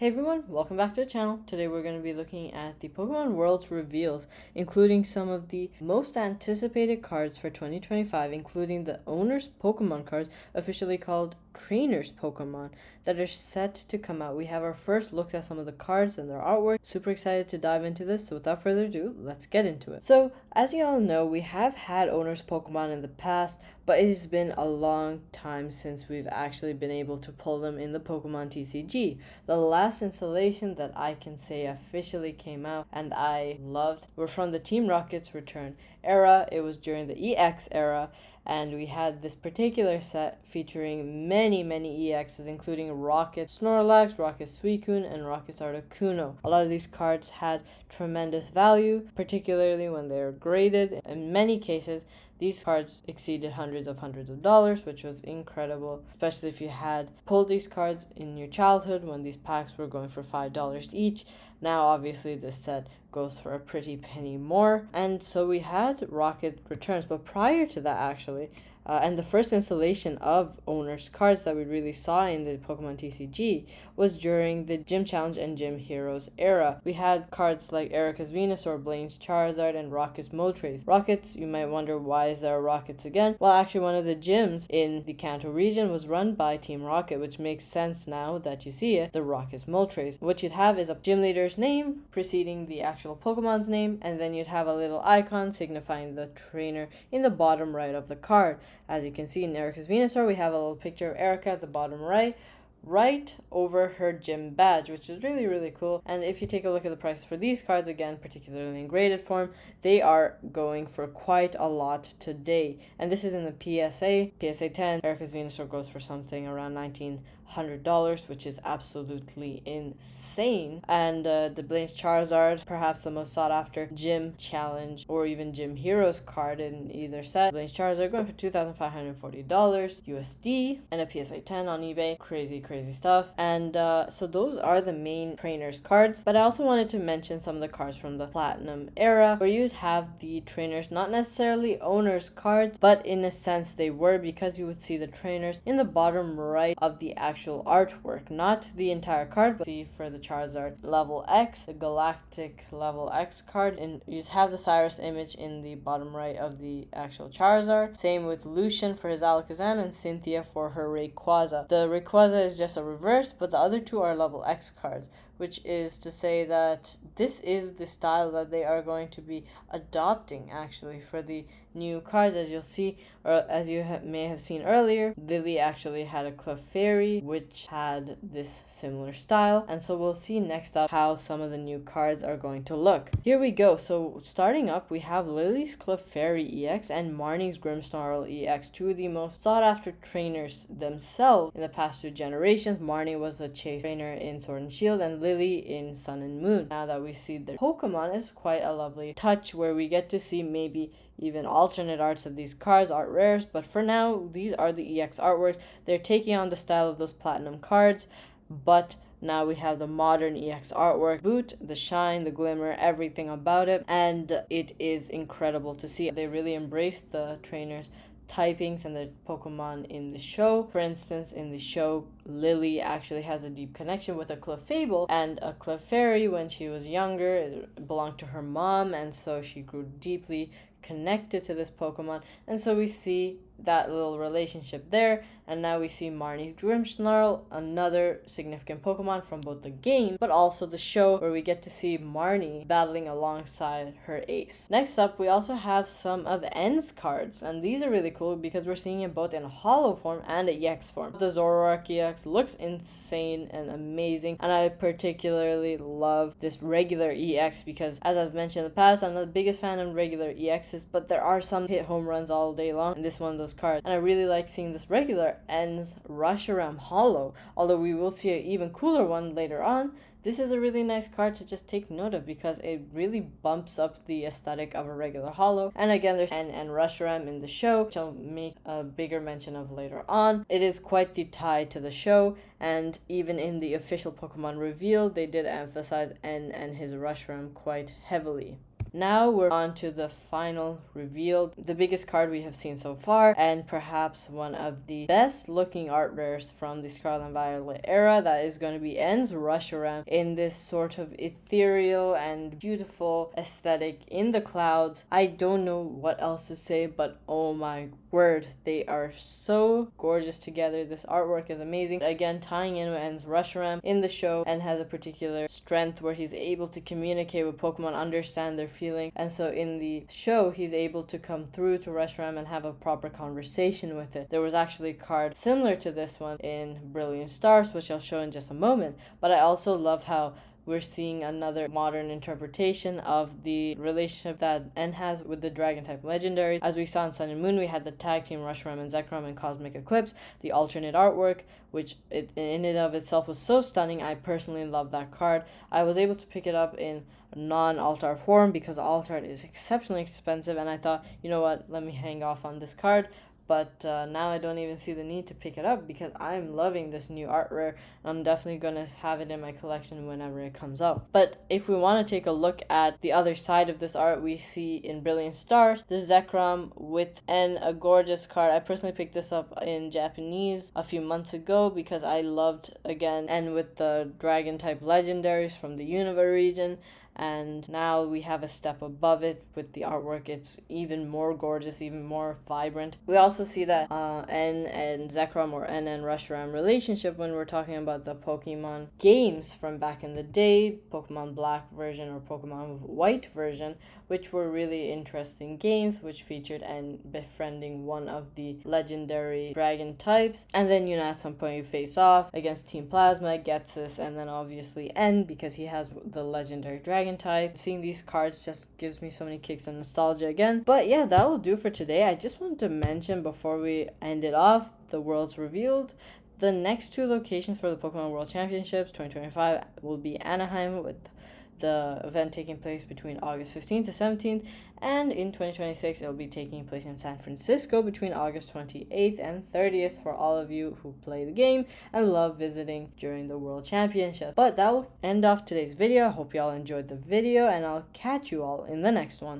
Hey everyone, welcome back to the channel. Today we're going to be looking at the Pokemon Worlds reveals, including some of the most anticipated cards for 2025, including the Owner's Pokemon cards, officially called Trainer's Pokemon, that are set to come out. We have our first look at some of the cards and their artwork. Super excited to dive into this, so without further ado, let's get into it. So, as you all know, we have had Owner's Pokemon in the past, but it has been a long time since we've actually been able to pull them in the Pokemon TCG. The last installation that I can say officially came out and I loved were from the Team Rocket's Return era. It was during the EX era, and we had this particular set featuring many EXs, including Rocket Snorlax, Rocket Suicune, and Rocket Articuno. A lot of these cards had tremendous value, particularly when they were graded. In many cases, these cards exceeded hundreds of dollars, which was incredible, especially if you had pulled these cards in your childhood when these packs were going for $5 each. Now, obviously, this set goes for a pretty penny more. And so we had Rocket Returns, but prior to that, actually, and the first installation of Owner's cards that we really saw in the Pokemon TCG was during the Gym Challenge and Gym Heroes era. We had cards like Erica's Venusaur, Blaine's Charizard, and Rocket's Moltres. Rockets, you might wonder, why is there Rockets again? Well, actually, one of the gyms in the Kanto region was run by Team Rocket, which makes sense now that you see it, the Rocket's Moltres. What you'd have is a gym leader's name preceding the actual Pokemon's name, and then you'd have a little icon signifying the trainer in the bottom right of the card. As you can see in Erica's Venusaur, we have a little picture of Erica at the bottom right over her gym badge, which is really cool. And if you take a look at the prices for these cards, again, particularly in graded form, they are going for quite a lot today. And this is in the PSA 10. Erica's Venusaur goes for something around $1,900, which is absolutely insane. And the Blaine's Charizard, perhaps the most sought after Gym Challenge or even Gym Heroes card in either set. Blaine's Charizard going for $2,540 USD, and a PSA 10 on eBay. Crazy stuff. And so those are the main trainers cards. But I also wanted to mention some of the cards from the Platinum era, where you'd have the trainers, not necessarily owners cards, but in a sense they were, because you would see the trainers in the bottom right of the actual artwork, not the entire card. But see, for the Charizard level X, the Galactic level X card, and you'd have the Cyrus image in the bottom right of the actual Charizard. Same with Lucian for his Alakazam and Cynthia for her Rayquaza. The Rayquaza is just a reverse, but the other two are level X cards, which is to say that this is the style that they are going to be adopting actually for the new cards. As you'll see, or as you may have seen earlier, Lily actually had a Clefairy which had this similar style, and so we'll see next up how some of the new cards are going to look. Here we go. So starting up, we have Lily's Clefairy EX and Marnie's Grimmsnarl EX, two of the most sought after trainers themselves in the past two generations. Marnie was a chase trainer in Sword and Shield, and Lily in Sun and Moon. Now that we see their Pokemon, is quite a lovely touch where we get to see maybe even alternate arts of these cards, art rares, but for now these are the EX artworks. They're taking on the style of those Platinum cards, but now we have the modern EX artwork, boot, the shine, the glimmer, everything about it, and it is incredible to see. They really embraced the trainers typings and the Pokemon in the show. For instance, in the show, Lily actually has a deep connection with a Clefable and a Clefairy. When she was younger, it belonged to her mom, and so she grew deeply connected to this Pokemon, and so we see that little relationship there. And now we see Marnie's Grimmsnarl, another significant Pokemon from both the game but also the show, where we get to see Marnie battling alongside her ace. Next up, we also have some of N's cards, and these are really cool because we're seeing it both in holo form and EX form. The Zoroark EX looks insane and amazing, and I particularly love this regular EX because, as I've mentioned in the past, I'm not the biggest fan of regular EXs, but there are some hit home runs all day long, and this one of those cards. And I really like seeing this regular N's Reshiram holo, although we will see an even cooler one later on. This is a really nice card to just take note of because it really bumps up the aesthetic of a regular holo. And again, there's N and Reshiram in the show, which I'll make a bigger mention of later on. It is quite the tie to the show, and even in the official Pokemon reveal, they did emphasize N and his Reshiram quite heavily. Now we're on to the final reveal, the biggest card we have seen so far, and perhaps one of the best looking art rares from the Scarlet and Violet era. That is going to be N's Reshiram in this sort of ethereal and beautiful aesthetic in the clouds. I don't know what else to say, but oh my word, they are so gorgeous together. This artwork is amazing. Again, tying in with N's Reshiram in the show, and has a particular strength where he's able to communicate with Pokemon, understand their feeling, and so in the show he's able to come through to Reshiram and have a proper conversation with it. There was actually a card similar to this one in Brilliant Stars, which I'll show in just a moment, but I also love how we're seeing another modern interpretation of the relationship that N has with the Dragon type legendaries. As we saw in Sun and Moon, we had the tag team Reshiram and Zekrom in Cosmic Eclipse, the alternate artwork, which in and of itself was so stunning. I personally love that card. I was able to pick it up in non-alt art form because alt art is exceptionally expensive, and I thought, you know what, let me hang off on this card. But now I don't even see the need to pick it up because I'm loving this new art rare. I'm definitely going to have it in my collection whenever it comes out. But if we want to take a look at the other side of this art, we see in Brilliant Stars the Zekrom with a gorgeous card. I personally picked this up in Japanese a few months ago because I loved, again, and with the dragon type legendaries from the Unova region. And now we have a step above it with the artwork. It's even more gorgeous, even more vibrant. We also see that N and Zekrom, or N and Reshiram relationship, when we're talking about the Pokemon games from back in the day, Pokemon Black version or Pokemon White version, which were really interesting games which featured N befriending one of the legendary dragon types. And then, at some point you face off against Team Plasma, Ghetsis, and then obviously N because he has the legendary dragon type. Seeing these cards just gives me so many kicks of nostalgia again. But yeah, that will do for today. I just wanted to mention before we end it off, the worlds revealed. The next two locations for the Pokemon World Championships 2025 will be Anaheim, with the event taking place between August 15th to 17th, and in 2026 it will be taking place in San Francisco between August 28th and 30th for all of you who play the game and love visiting during the World Championship. But that will end off today's video. I hope you all enjoyed the video, and I'll catch you all in the next one.